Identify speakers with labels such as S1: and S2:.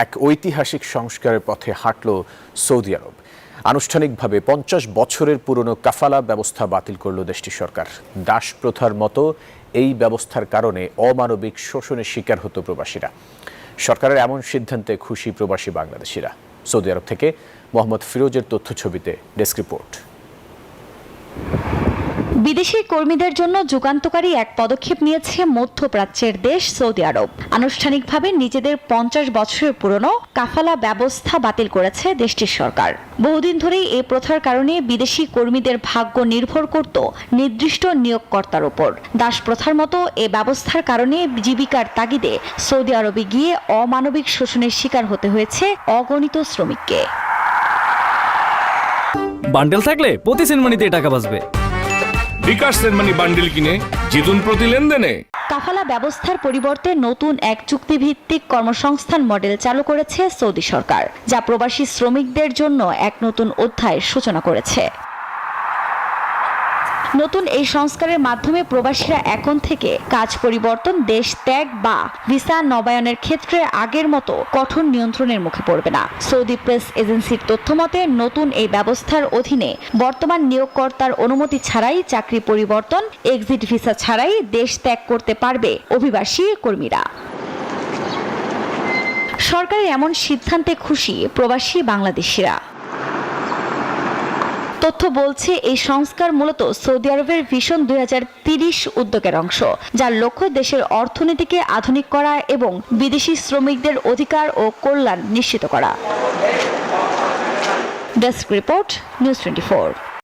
S1: এক ঐতিহাসিক সংস্কারের পথে হাঁটল সৌদি আরব। আনুষ্ঠানিকভাবে 50 বছরের পুরনো কাফালা ব্যবস্থা বাতিল করল দেশটির সরকার। দাস প্রথার মতো এই ব্যবস্থার কারণে অমানবিক শোষণের শিকার হতো প্রবাসীরা। সরকারের এমন সিদ্ধান্তে খুশি প্রবাসী বাংলাদেশিরা। সৌদি আরব থেকে মোহাম্মদ ফিরোজের তথ্য ছবিতে ডেস্ক রিপোর্ট।
S2: বিদেশি কর্মীদের জন্য যুগান্তকারী এক পদক্ষেপ নিয়েছে মধ্যপ্রাচ্যের দেশ সৌদি আরব। আনুষ্ঠানিকভাবে নিজেদের 50 বছরের পুরনো কাফালা ব্যবস্থা বাতিল করেছে দেশটির সরকার। বহুদিন ধরেই এই প্রথার কারণে বিদেশি কর্মীদের ভাগ্য নির্ভর করত নির্দিষ্ট নিয়োগকর্তার উপর। দাস প্রথার মতো এ ব্যবস্থার কারণে জীবিকার তাগিদে সৌদি আরবে গিয়ে অমানবিক শোষণের শিকার হতে হয়েছে অগণিত শ্রমিককে।
S3: বান্ডেল থাকলে প্রতি সেনমানিতে টাকা বাঁচবে।
S4: বিকাশ সেনমানি বান্ডেল কিনে জিতুন প্রতি লেনদেনে।
S2: কাফালা ব্যবস্থার পরিবর্তে নতুন এক চুক্তিভিত্তিক কর্মসংস্থান মডেল চালু করেছে সৌদি সরকার, যা প্রবাসী শ্রমিকদের জন্য এক নতুন অধ্যায়ের সূচনা করেছে। নতুন এই সংস্কারের মাধ্যমে প্রবাসীরা এখন থেকে কাজ পরিবর্তন, দেশ ত্যাগ বা ভিসা নবায়নের ক্ষেত্রে আগের মতো কঠোর নিয়ন্ত্রণের মুখে পড়বে না। সৌদি প্রেস এজেন্সির তথ্যমতে নতুন এই ব্যবস্থার অধীনে বর্তমান নিয়োগকর্তার অনুমতি ছাড়াই চাকরি পরিবর্তন, এক্সিট ভিসা ছাড়াই দেশ ত্যাগ করতে পারবে অভিবাসী কর্মীরা। সরকারের এমন সিদ্ধান্তে খুশি প্রবাসী বাংলাদেশিরা। তথ্য বলছে এই সংস্কার মূলত সৌদি আরবের ভিশন 2030 উদ্যোগের অংশ, যার লক্ষ্য দেশের অর্থনীতিকে আধুনিক করা এবং বিদেশি শ্রমিকদের অধিকার ও কল্যাণ নিশ্চিত করা। Desk report, news 24।